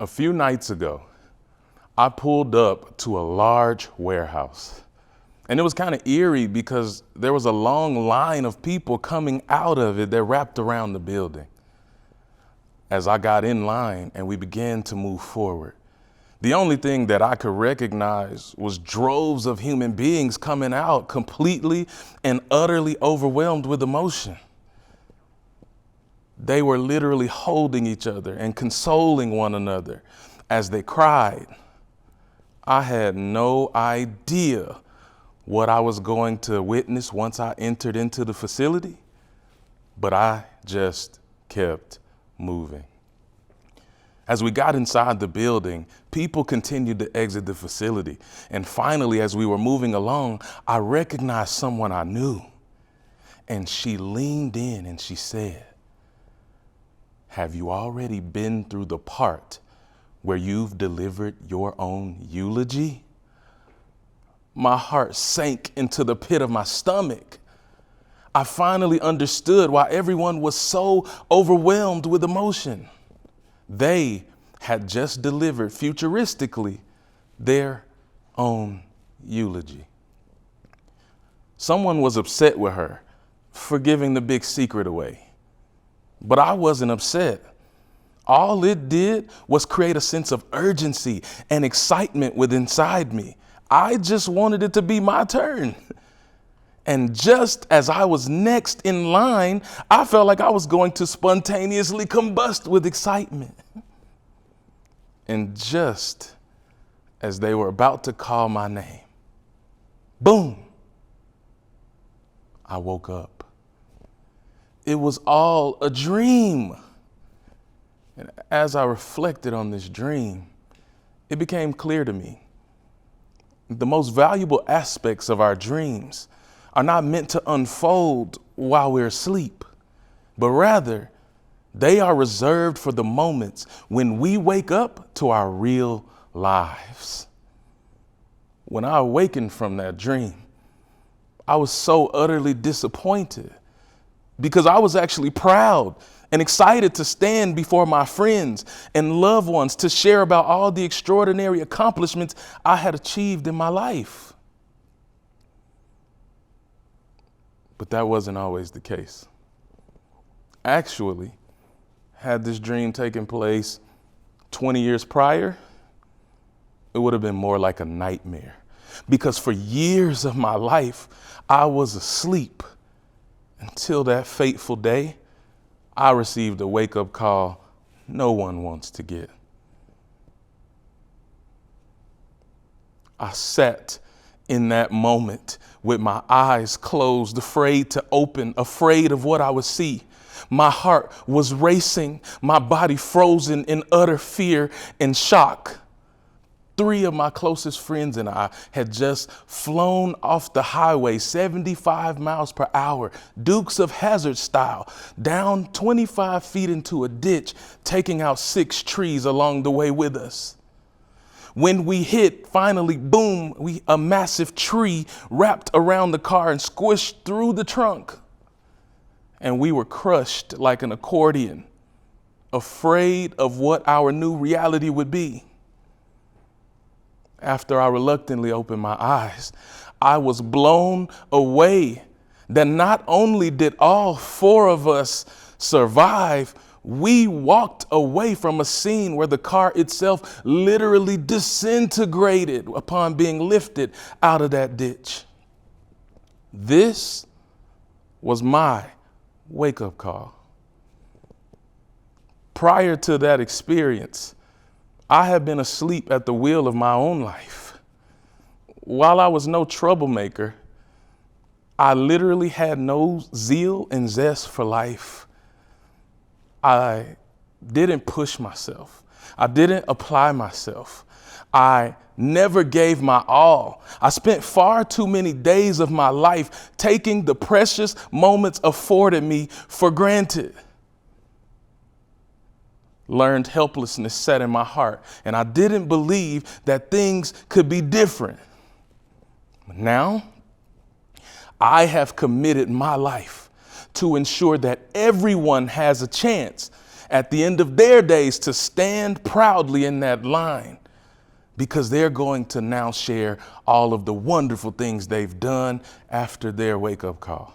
A few nights ago, I pulled up to a large warehouse. And it was kind of eerie because there was a long line of people coming out of it that wrapped around the building. As I got in line and we began to move forward, the only thing that I could recognize was droves of human beings coming out completely and utterly overwhelmed with emotion. They were literally holding each other and consoling one another as they cried. I had no idea what I was going to witness once I entered into the facility, but I just kept moving. As we got inside the building, people continued to exit the facility. And finally, as we were moving along, I recognized someone I knew. And she leaned in and she said, "Have you already been through the part where you've delivered your own eulogy?" My heart sank into the pit of my stomach. I finally understood why everyone was so overwhelmed with emotion. They had just delivered futuristically their own eulogy. Someone was upset with her for giving the big secret away. But I wasn't upset. All it did was create a sense of urgency and excitement within inside me. I just wanted it to be my turn. And just as I was next in line, I felt like I was going to spontaneously combust with excitement. And just as they were about to call my name, boom, I woke up. It was all a dream. And as I reflected on this dream, it became clear to me the most valuable aspects of our dreams are not meant to unfold while we're asleep, but rather they are reserved for the moments when we wake up to our real lives. When I awakened from that dream, I was so utterly disappointed because I was actually proud and excited to stand before my friends and loved ones to share about all the extraordinary accomplishments I had achieved in my life. But that wasn't always the case. Actually, had this dream taken place 20 years prior, it would have been more like a nightmare. Because for years of my life, I was asleep until that fateful day I received a wake-up call no one wants to get. I sat in that moment with my eyes closed, afraid to open, afraid of what I would see. My heart was racing, my body frozen in utter fear and shock. 3 of my closest friends and I had just flown off the highway 75 miles per hour, Dukes of Hazzard style, down 25 feet into a ditch, taking out 6 trees along the way with us. When we hit, finally, boom, a massive tree wrapped around the car and squished through the trunk. And we were crushed like an accordion, afraid of what our new reality would be. After I reluctantly opened my eyes, I was blown away that not only did all 4 of us survive, we walked away from a scene where the car itself literally disintegrated upon being lifted out of that ditch. This was my wake-up call. Prior to that experience, I had been asleep at the wheel of my own life. While I was no troublemaker, I literally had no zeal and zest for life. I didn't push myself. I didn't apply myself. I never gave my all. I spent far too many days of my life taking the precious moments afforded me for granted. Learned helplessness set in my heart, and I didn't believe that things could be different. Now, I have committed my life to ensure that everyone has a chance at the end of their days to stand proudly in that line, because they're going to now share all of the wonderful things they've done after their wake-up call.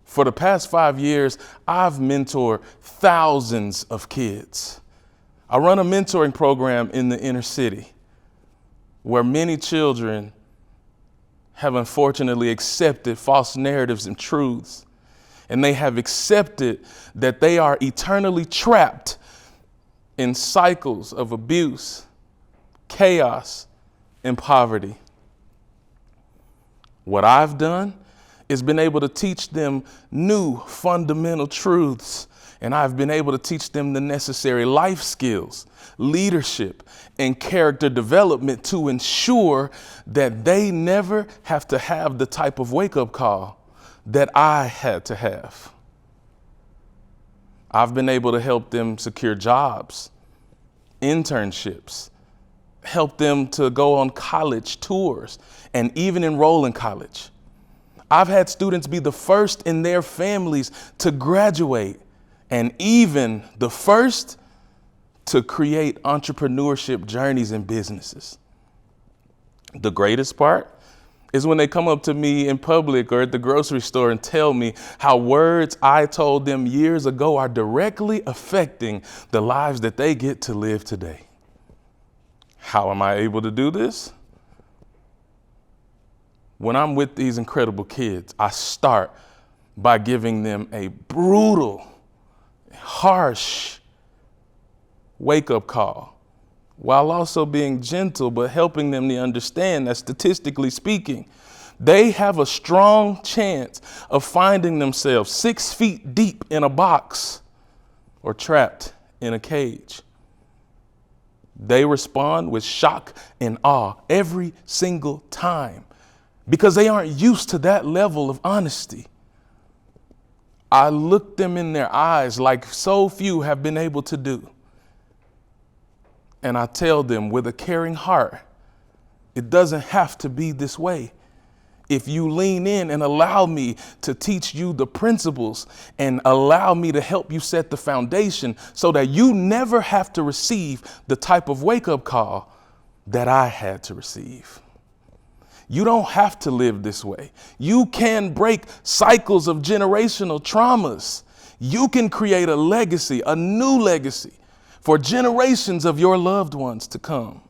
For the past 5 years, I've mentored thousands of kids. I run a mentoring program in the inner city where many children have unfortunately accepted false narratives and truths, and they have accepted that they are eternally trapped in cycles of abuse, chaos, and poverty. What I've done is been able to teach them new fundamental truths, and I've been able to teach them the necessary life skills, leadership, and character development to ensure that they never have to have the type of wake-up call that I had to have. I've been able to help them secure jobs, internships, help them to go on college tours, and even enroll in college. I've had students be the first in their families to graduate, and even the first to create entrepreneurship journeys and businesses. The greatest part is when they come up to me in public or at the grocery store and tell me how words I told them years ago are directly affecting the lives that they get to live today. How am I able to do this? When I'm with these incredible kids, I start by giving them a brutal, harsh wake-up call, while also being gentle, but helping them to understand that statistically speaking, they have a strong chance of finding themselves 6 feet deep in a box or trapped in a cage. They respond with shock and awe every single time because they aren't used to that level of honesty. I look them in their eyes like so few have been able to do. And I tell them with a caring heart, it doesn't have to be this way. If you lean in and allow me to teach you the principles and allow me to help you set the foundation so that you never have to receive the type of wake-up call that I had to receive. You don't have to live this way. You can break cycles of generational traumas. You can create a legacy, a new legacy, for generations of your loved ones to come.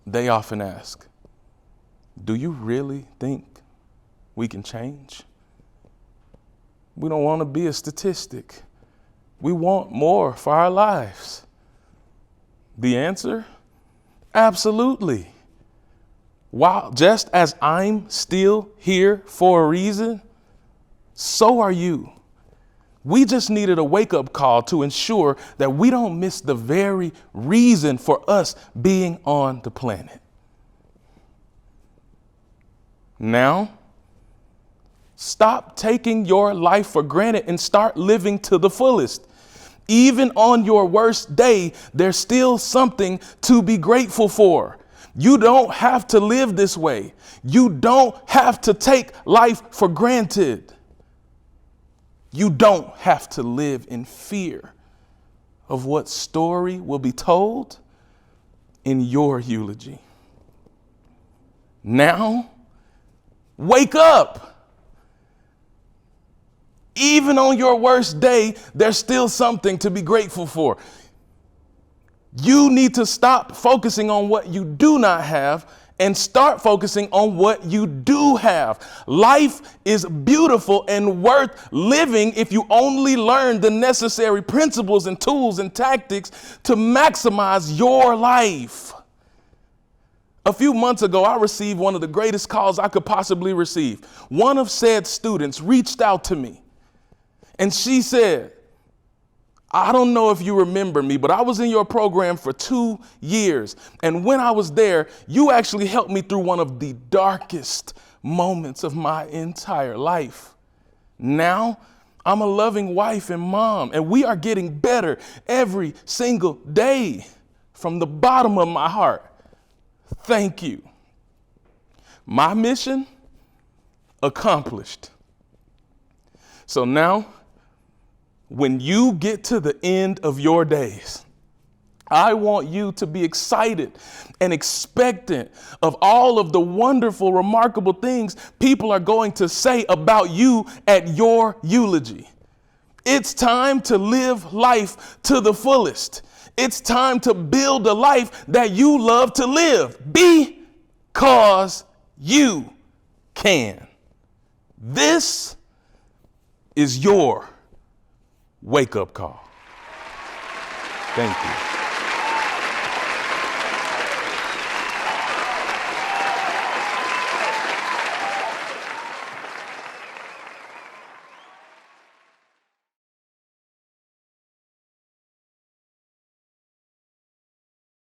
They often ask, do you really think we can change? We don't want to be a statistic. We want more for our lives. The answer? Absolutely. While just as I'm still here for a reason, so are you. We just needed a wake-up call to ensure that we don't miss the very reason for us being on the planet. Now, stop taking your life for granted and start living to the fullest. Even on your worst day, there's still something to be grateful for. You don't have to live this way. You don't have to take life for granted. You don't have to live in fear of what story will be told in your eulogy. Now, wake up. Even on your worst day, there's still something to be grateful for. You need to stop focusing on what you do not have and start focusing on what you do have. Life is beautiful and worth living if you only learn the necessary principles and tools and tactics to maximize your life. A few months ago, I received one of the greatest calls I could possibly receive. One of said students reached out to me and she said, I don't know if you remember me, but I was in your program for 2 years. And when I was there, you actually helped me through one of the darkest moments of my entire life. Now, I'm a loving wife and mom, and we are getting better every single day. From the bottom of my heart, thank you. My mission accomplished. So now, when you get to the end of your days, I want you to be excited and expectant of all of the wonderful, remarkable things people are going to say about you at your eulogy. It's time to live life to the fullest. It's time to build a life that you love to live because you can. This is your wake-up call. Thank you.